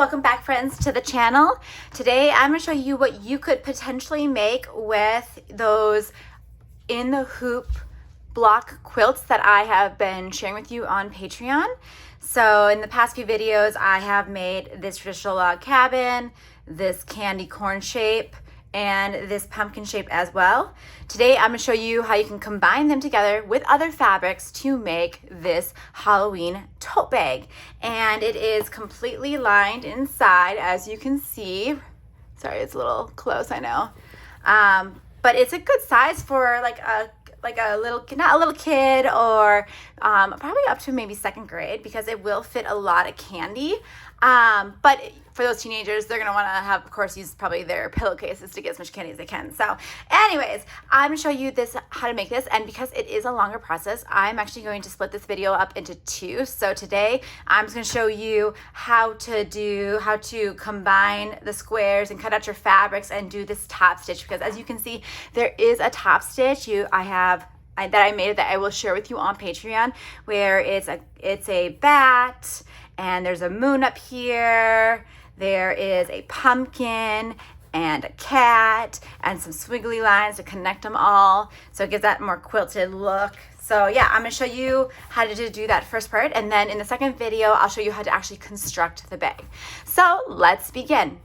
Welcome back, friends, to the channel. Today I'm going to show you what you could potentially make with those in the hoop block quilts that I have been sharing with you on Patreon. So in the past few videos I have made this traditional log cabin, this candy corn shape, and this pumpkin shape as well. Today I'm going to show you how you can combine them together with other fabrics to make this Halloween tote bag. And it is completely lined inside, as you can see. Sorry, it's a little close, I know. But it's a good size for like a little, not a little kid, or probably up to maybe second grade, because it will fit a lot of candy. But for those teenagers, they're gonna wanna have, of course, use probably their pillowcases to get as much candy as they can. So anyways, I'm gonna show you how to make this, and because it is a longer process, I'm actually going to split this video up into two. So today, I'm just gonna show you how to combine the squares and cut out your fabrics and do this top stitch, because as you can see, there is a top stitch that I made that I will share with you on Patreon, where it's a bat, and there's a moon up here, there is a pumpkin and a cat and some squiggly lines to connect them all, so it gives that more quilted look. So yeah, I'm gonna show you how to do that first part, and then in the second video I'll show you how to actually construct the bag. So let's begin.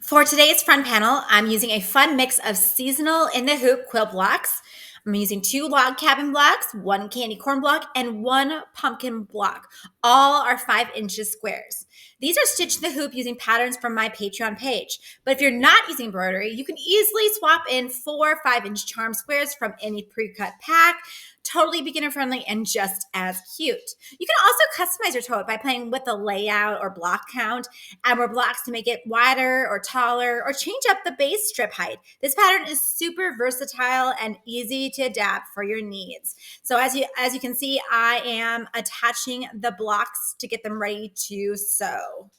For today's front panel, I'm using a fun mix of seasonal in the hoop quilt blocks. I'm using 2 log cabin blocks, 1 candy corn block, and 1 pumpkin block. All are 5 inches squares. These are stitched in the hoop using patterns from my Patreon page. But if you're not using embroidery, you can easily swap in 4 5-inch charm squares from any pre-cut pack. Totally beginner friendly and just as cute. You can also customize your tote by playing with the layout or block count, add more blocks to make it wider or taller, or change up the base strip height. This pattern is super versatile and easy to adapt for your needs. So as you can see, I am attaching the blocks to get them ready to sew.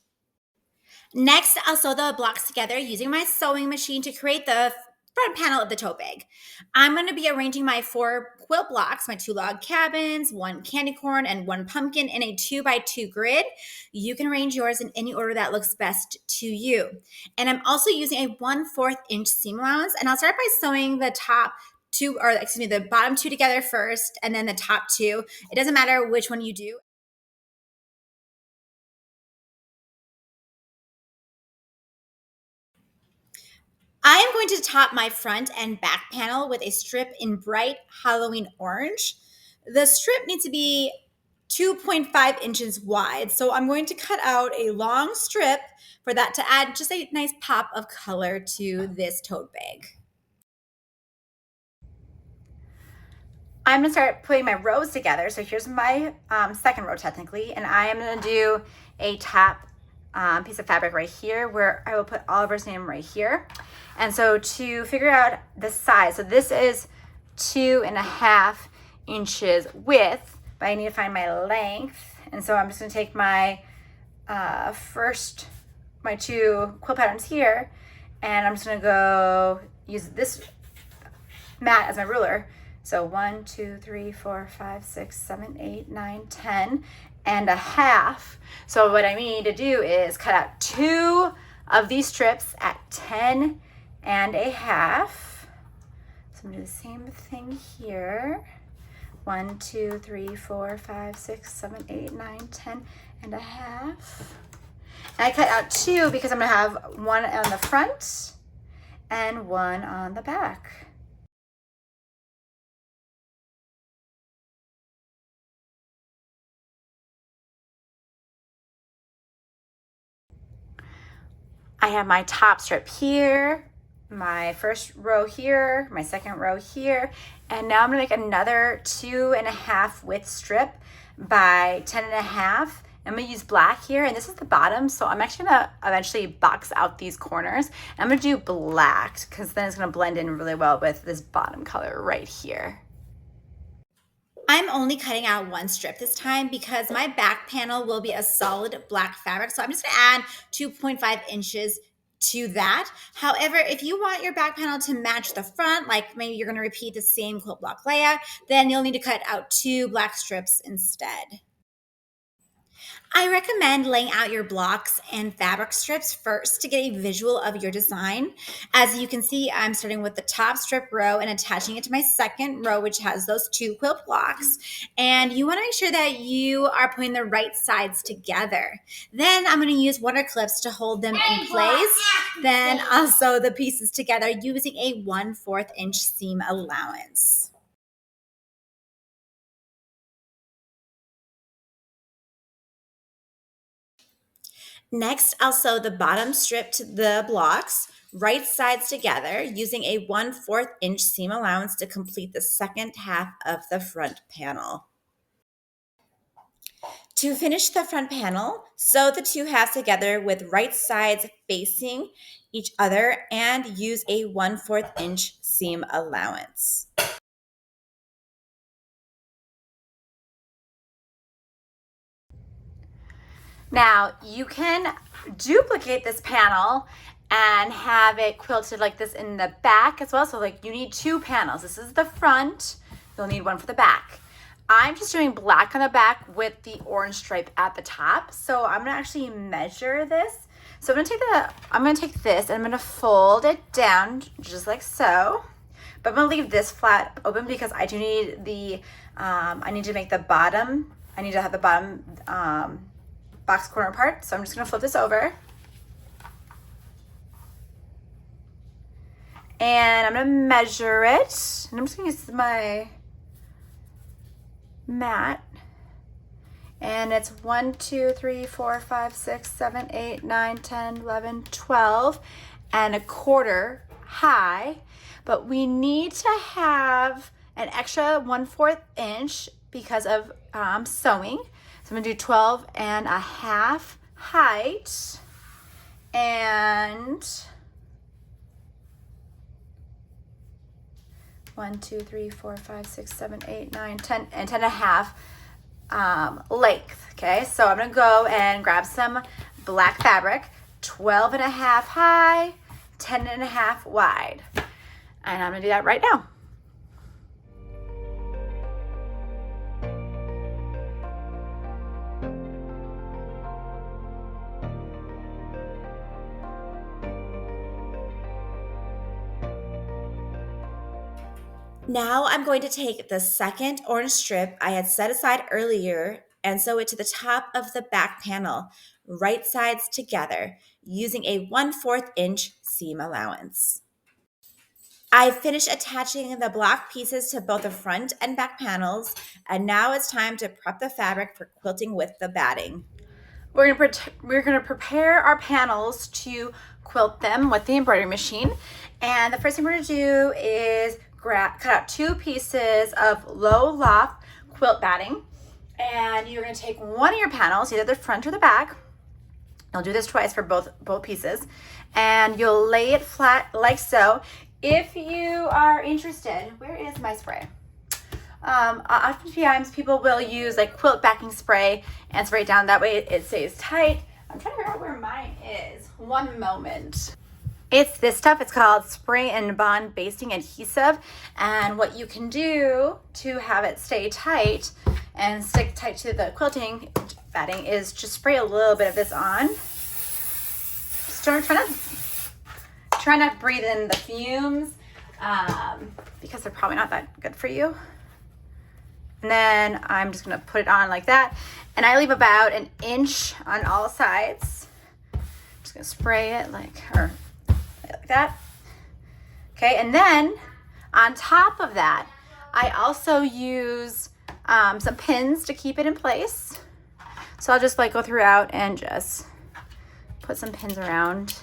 Next, I'll sew the blocks together using my sewing machine to create the front panel of the tote bag. I'm going to be arranging my 4 quilt blocks, my 2 log cabins, 1 candy corn, and 1 pumpkin in a 2x2 grid. You can arrange yours in any order that looks best to you. And I'm also using a 1/4 inch seam allowance, and I'll start by sewing the the bottom 2 together first, and then the top 2. It doesn't matter which one you do. I am going to top my front and back panel with a strip in bright Halloween orange. The strip needs to be 2.5 inches wide, so I'm going to cut out a long strip for that to add just a nice pop of color to this tote bag. I'm going to start putting my rows together. So here's my second row technically, and I am going to do a top piece of fabric right here, where I will put Oliver's name right here. And so to figure out the size, so this is 2.5 inches width, but I need to find my length. And so I'm just going to take my my 2 quilt patterns here, and I'm just going to go use this mat as my ruler. So 1, 2, 3, 4, 5, 6, 7, 8, 9, 10 and a half. So what I need to do is cut out 2 of these strips at 10 and a half. So I'm gonna do the same thing here. 1, 2, 3, 4, 5, 6, 7, 8, 9, 10 and a half. And I cut out 2 because I'm gonna have 1 on the front and 1 on the back. I have my top strip here, my first row here, my second row here, and now I'm gonna make another 2.5 width strip by 10.5. I'm gonna use black here, and this is the bottom, so I'm actually gonna eventually box out these corners. I'm gonna do black, because then it's gonna blend in really well with this bottom color right here. I'm only cutting out 1 strip this time because my back panel will be a solid black fabric. So I'm just gonna add 2.5 inches to that. However, if you want your back panel to match the front, like maybe you're going to repeat the same quilt block layout, then you'll need to cut out 2 black strips instead. I recommend laying out your blocks and fabric strips first to get a visual of your design. As you can see, I'm starting with the top strip row and attaching it to my second row, which has those 2 quilt blocks. And you want to make sure that you are putting the right sides together. Then I'm going to use water clips to hold them in place. Then also the pieces together using a 1/4 inch seam allowance. Next, I'll sew the bottom strip to the blocks, right sides together, using a 1/4 inch seam allowance to complete the second half of the front panel. To finish the front panel, sew the 2 halves together with right sides facing each other and use a 1/4 inch seam allowance. Now, you can duplicate this panel and have it quilted like this in the back as well. So like you need 2 panels. This is the front. You'll need one for the back. I'm just doing black on the back with the orange stripe at the top. So I'm gonna actually measure this. So I'm gonna take this and I'm gonna fold it down just like so. But I'm gonna leave this flat open because I do need the, I need to make the bottom, I need to have the bottom box corner part. So I'm just gonna flip this over. And I'm gonna measure it. And I'm just gonna use my mat. And it's 1, 2, 3, 4, 5, 6, 7, 8, 9, 10, 11, 12 and a quarter high. But we need to have an extra 1/4 inch because of sewing. So I'm gonna do 12 and a half height and 1, 2, 3, 4, 5, 6, 7, 8, 9, 10, and 10 and a half length. Okay, so I'm gonna go and grab some black fabric, 12 and a half high, 10 and a half wide. And I'm gonna do that right now. Now I'm going to take the second orange strip I had set aside earlier and sew it to the top of the back panel, right sides together, using a 1/4 inch seam allowance. I finished attaching the block pieces to both the front and back panels, and now it's time to prep the fabric for quilting with the batting. We're gonna prepare our panels to quilt them with the embroidery machine. And the first thing we're gonna do is cut out 2 pieces of low loft quilt batting. And you're gonna take one of your panels, either the front or the back. You'll do this twice for both pieces. And you'll lay it flat like so. If you are interested, where is my spray? Oftentimes people will use like quilt backing spray and spray it down. That way it stays tight. I'm trying to figure out where mine is. One moment. It's this stuff. It's called Spray and Bond Basting Adhesive. And what you can do to have it stay tight and stick tight to the quilting batting is just spray a little bit of this on. Just try not to breathe in the fumes because they're probably not that good for you. And then I'm just gonna put it on like that. And I leave about an inch on all sides. Just gonna spray it like that. Okay, and then on top of that, I also use some pins to keep it in place. So I'll just like go throughout and just put some pins around.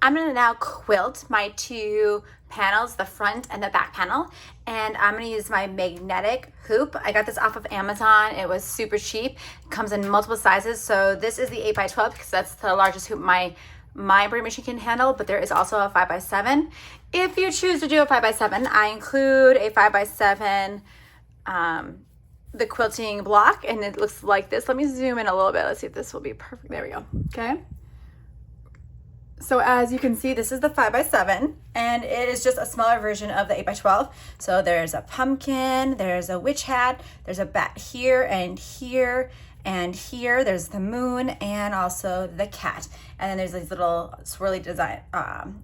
I'm gonna now quilt my two panels, the front and the back panel, and I'm gonna use my magnetic hoop. I got this off of Amazon. It was super cheap. It comes in multiple sizes. So this is the 8x12 because that's the largest hoop my embroidery machine can handle, but there is also a 5x7. If you choose to do a 5x7, I include a 5x7 the quilting block, and it looks like this. Let me zoom in a little bit. Let's see if this will be perfect. There we go. Okay. So as you can see, this is the 5x7, and it is just a smaller version of the 8x12. So there's a pumpkin, there's a witch hat, there's a bat here and here and here. There's the moon and also the cat. And then there's these little swirly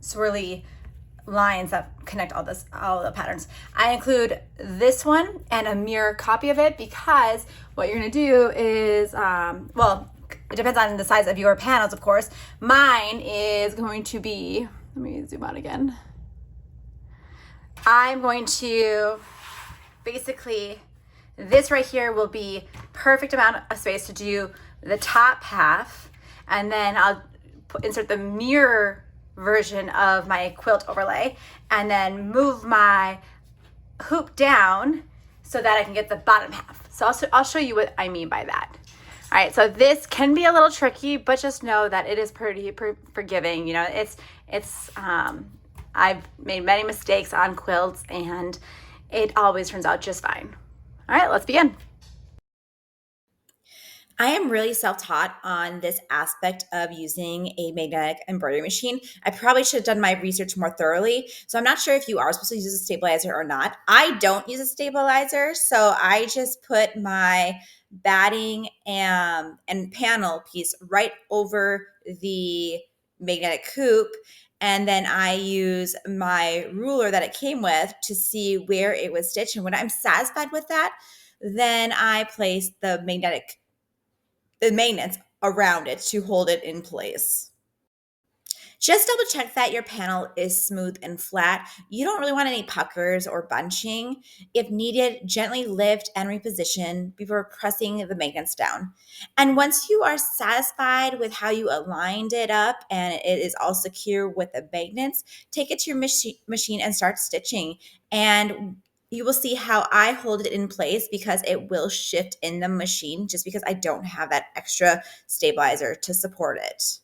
swirly lines that connect all the patterns. I include this one and a mirror copy of it because what you're gonna do is, well, it depends on the size of your panels, of course. Mine is going to be, let me zoom out again. I'm going to basically, this right here will be perfect amount of space to do the top half, and then I'll insert the mirror version of my quilt overlay and then move my hoop down so that I can get the bottom half. So I'll show you what I mean by that. All right, so this can be a little tricky, but just know that it is pretty forgiving. You know, I've made many mistakes on quilts and it always turns out just fine. All right, let's begin. I am really self-taught on this aspect of using a magnetic embroidery machine. I probably should have done my research more thoroughly. So I'm not sure if you are supposed to use a stabilizer or not. I don't use a stabilizer, so I just put my batting and panel piece right over the magnetic hoop. And then I use my ruler that it came with to see where it was stitched. And when I'm satisfied with that, then I place the maintenance around it to hold it in place. Just double check that your panel is smooth and flat. You don't really want any puckers or bunching. If needed, gently lift and reposition before pressing the maintenance down. And once you are satisfied with how you aligned it up and it is all secure with the magnets, take it to your machine and start stitching. And you will see how I hold it in place because it will shift in the machine just because I don't have that extra stabilizer to support it.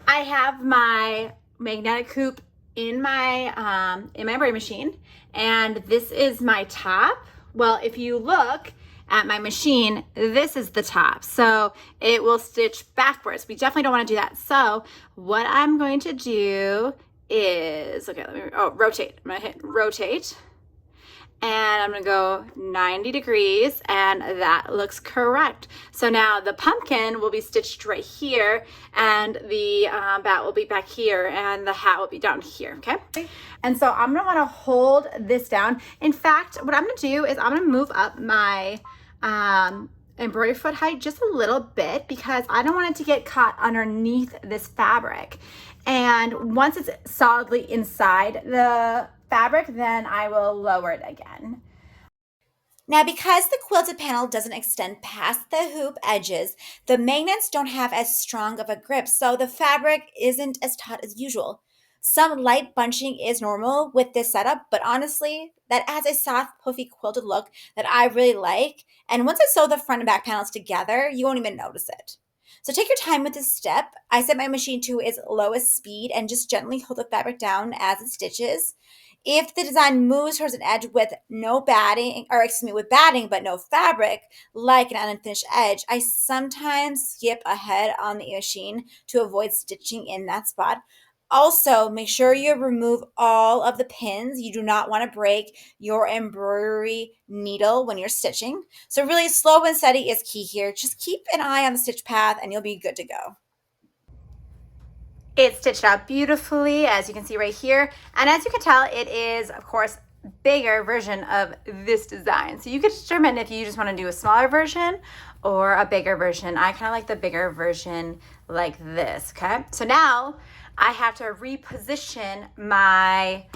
I have my magnetic hoop in my embroidery machine, and this is my top. Well, if you look at my machine, this is the top, so it will stitch backwards. We definitely don't want to do that. So what I'm going to do is, okay, let me, rotate. I'm gonna hit rotate. And I'm gonna go 90 degrees, and that looks correct. So now the pumpkin will be stitched right here, and the bat will be back here, and the hat will be down here, okay? And so I'm gonna wanna hold this down. In fact, what I'm gonna do is I'm gonna move up my embroidery foot height just a little bit because I don't want it to get caught underneath this fabric. And once it's solidly inside the fabric, then I will lower it again. Now, because the quilted panel doesn't extend past the hoop edges, the magnets don't have as strong of a grip, so the fabric isn't as taut as usual. Some light bunching is normal with this setup, but honestly, that adds a soft, puffy quilted look that I really like. And once I sew the front and back panels together, you won't even notice it. So take your time with this step. I set my machine to its lowest speed and just gently hold the fabric down as it stitches. If the design moves towards an edge with with batting but no fabric, like an unfinished edge, I sometimes skip ahead on the machine to avoid stitching in that spot. Also, make sure you remove all of the pins. You do not want to break your embroidery needle when you're stitching. So really slow and steady is key here. Just keep an eye on the stitch path and you'll be good to go. It's stitched out beautifully, as you can see right here. And as you can tell, it is, of course, bigger version of this design. So you can determine if you just want to do a smaller version or a bigger version. I kind of like the bigger version like this, okay? So now I have to reposition my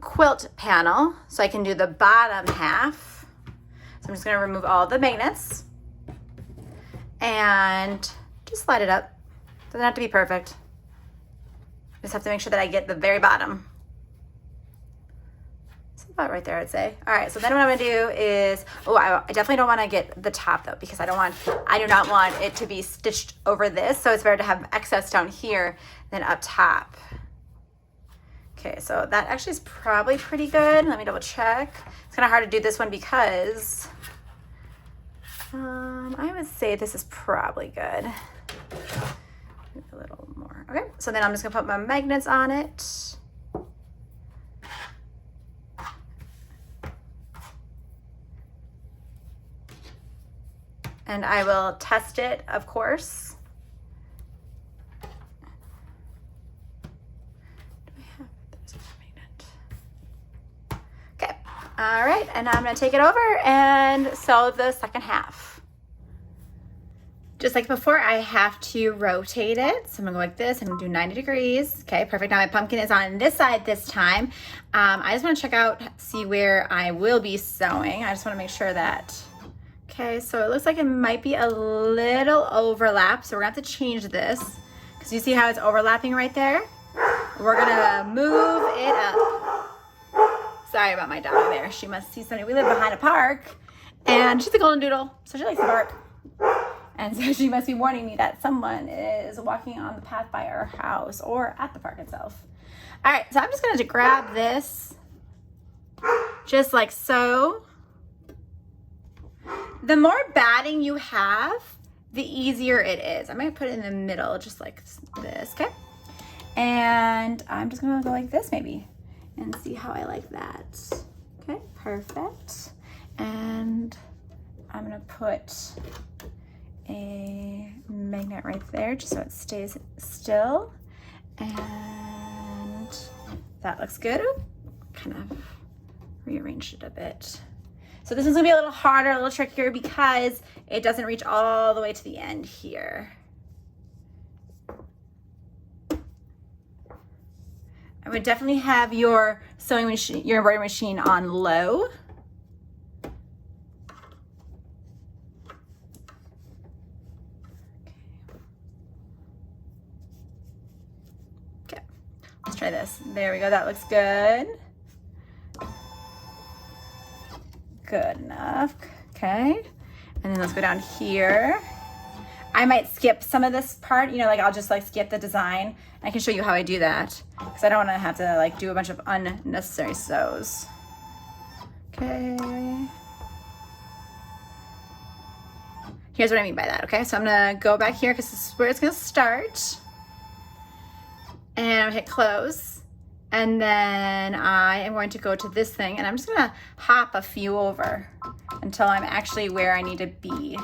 quilt panel so I can do the bottom half. So I'm just going to remove all the magnets and just slide it up. Doesn't have to be perfect. Just have to make sure that I get the very bottom. It's about right there, I'd say. All right, so then what I'm gonna do is, oh, I definitely don't wanna get the top though, because I do not want it to be stitched over this, so it's better to have excess down here than up top. Okay, so that actually is probably pretty good. Let me double check. It's kind of hard to do this one because I would say this is probably good. Maybe a little more. Okay, so then I'm just gonna put my magnets on it. And I will test it, of course. All right, and I'm gonna take it over and sew the second half. Just like before, I have to rotate it. So I'm gonna go like this, I'm gonna do 90 degrees. Okay, perfect. Now my pumpkin is on this side this time. I just wanna check out, see where I will be sewing. I just wanna make sure that, okay, so it looks like it might be a little overlap. So we're gonna have to change this because you see how it's overlapping right there? We're gonna move it up. Sorry about my dog there. She must see somebody. We live behind a park and she's a golden doodle, so she likes to bark. And so she must be warning me that someone is walking on the path by our house or at the park itself. All right, so I'm just gonna grab this just like so. The more batting you have, the easier it is. I might put it in the middle just like this, okay? And I'm just gonna go like this maybe. And see how I like that. Okay, perfect. And I'm gonna put a magnet right there just so it stays still. And that looks good. Kind of rearranged it a bit. So this is gonna be a little harder, a little trickier because it doesn't reach all the way to the end here. I would definitely have your sewing machine, your embroidery machine on low. Okay, let's try this. There we go, that looks good. Good enough, okay. And then let's go down here. I might skip some of this part, you know, like I'll just like skip the design. I can show you how I do that because I don't want to have to like do a bunch of unnecessary sews. Okay. Here's what I mean by that, okay? So I'm gonna go back here because this is where it's gonna start. And I'll hit close. And then I am going to go to this thing and I'm just gonna hop a few over until I'm actually where I need to be.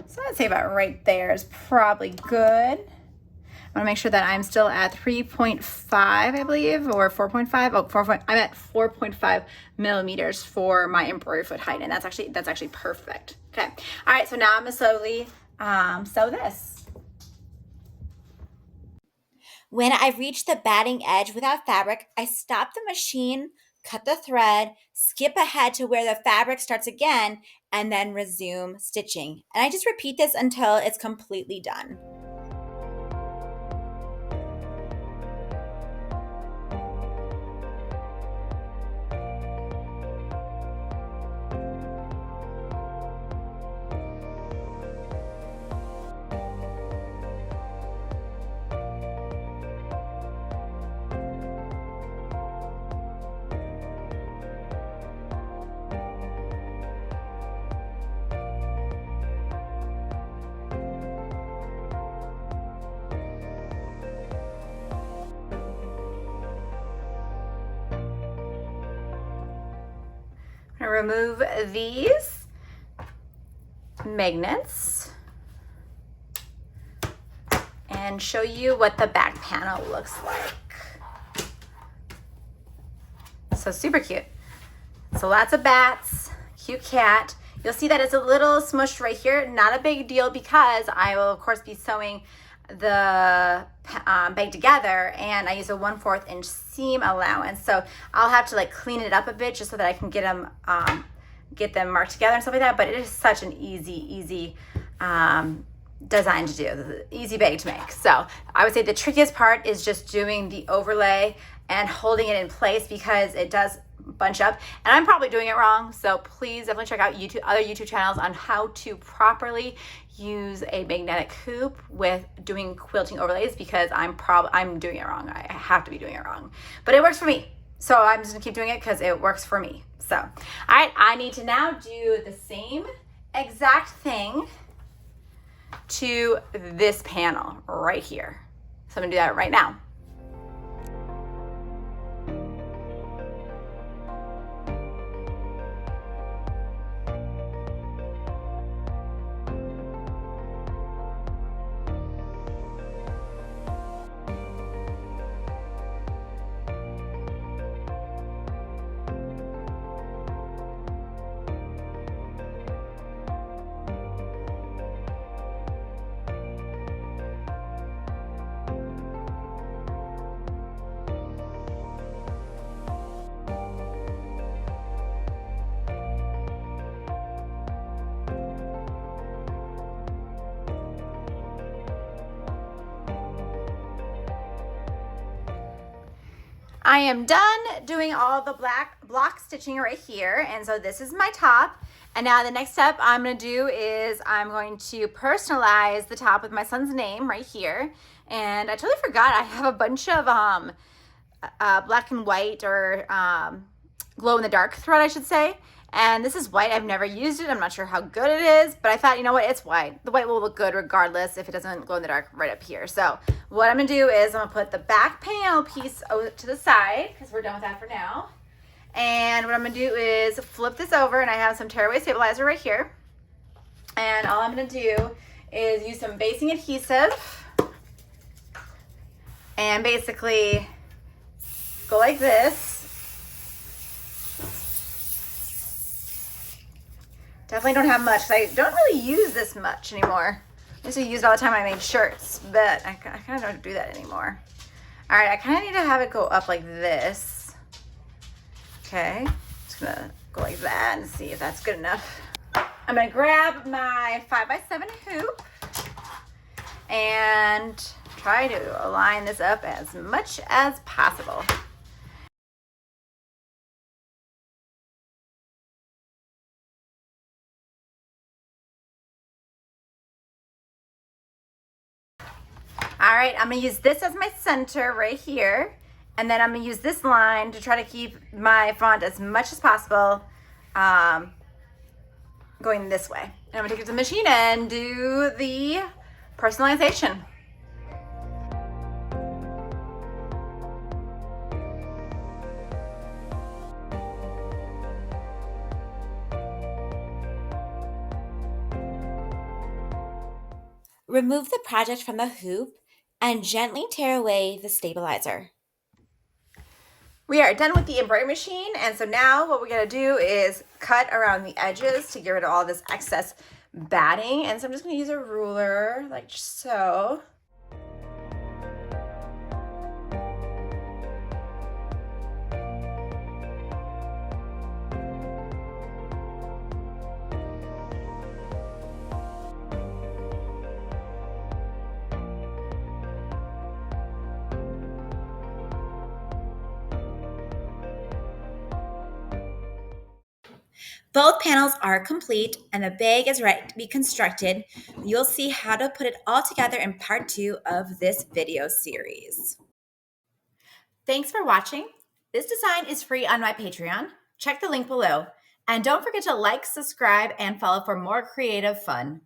So I'd say about right there is probably good. I want to make sure that I'm still at 3.5, I believe, or 4.5. Oh, 4. I'm at 4.5 millimeters for my embroidery foot height, and that's actually perfect. Okay. All right. So now I'm gonna slowly sew this. When I reach the batting edge without fabric, I stop the machine, cut the thread, skip ahead to where the fabric starts again, and then resume stitching. And I just repeat this until it's completely done. I'm gonna remove these magnets and show you what the back panel looks like. So super cute. So lots of bats, cute cat. You'll see that it's a little smushed right here. Not a big deal because I will of course be sewing the bag together, and I use a 1/4 inch seam allowance, so I'll have to like clean it up a bit just so that I can get them marked together and stuff like that. But it is such an easy design to do, easy bag to make. So I would say the trickiest part is just doing the overlay and holding it in place because it does bunch up, and I'm probably doing it wrong. So please definitely check out other YouTube channels on how to properly use a magnetic hoop with doing quilting overlays, because I'm doing it wrong. I have to be doing it wrong, but it works for me. So I'm just gonna keep doing it because it works for me. So, all right, I need to now do the same exact thing to this panel right here. So I'm gonna do that right now. I am done doing all the black block stitching right here, and so this is my top. And now the next step I'm going to do is I'm going to personalize the top with my son's name right here. And I totally forgot I have a bunch of black and white, or glow in the dark thread, I should say. And this is white. I've never used it. I'm not sure how good it is, but I thought, you know what, it's white. The white will look good regardless if it doesn't glow in the dark right up here. So what I'm gonna do is I'm gonna put the back panel piece over to the side, because we're done with that for now. And what I'm gonna do is flip this over, and I have some tearaway stabilizer right here. And all I'm gonna do is use some basting adhesive and basically go like this. Definitely don't have much, because I don't really use this much anymore. I used to use it all the time when I made shirts, but I kind of don't do that anymore. All right, I kind of need to have it go up like this. Okay, just gonna go like that and see if that's good enough. I'm gonna grab my 5x7 hoop and try to align this up as much as possible. All right, I'm gonna use this as my center right here. And then I'm gonna use this line to try to keep my font as much as possible going this way. And I'm gonna take it to the machine and do the personalization. Remove the project from the hoop and gently tear away the stabilizer. We are done with the embroidery machine, and so now what we're gonna do is cut around the edges to get rid of all this excess batting. And so I'm just gonna use a ruler like so. Both panels are complete and the bag is ready to be constructed. You'll see how to put it all together in part 2 of this video series. Thanks for watching. This design is free on my Patreon. Check the link below. And don't forget to like, subscribe, and follow for more creative fun.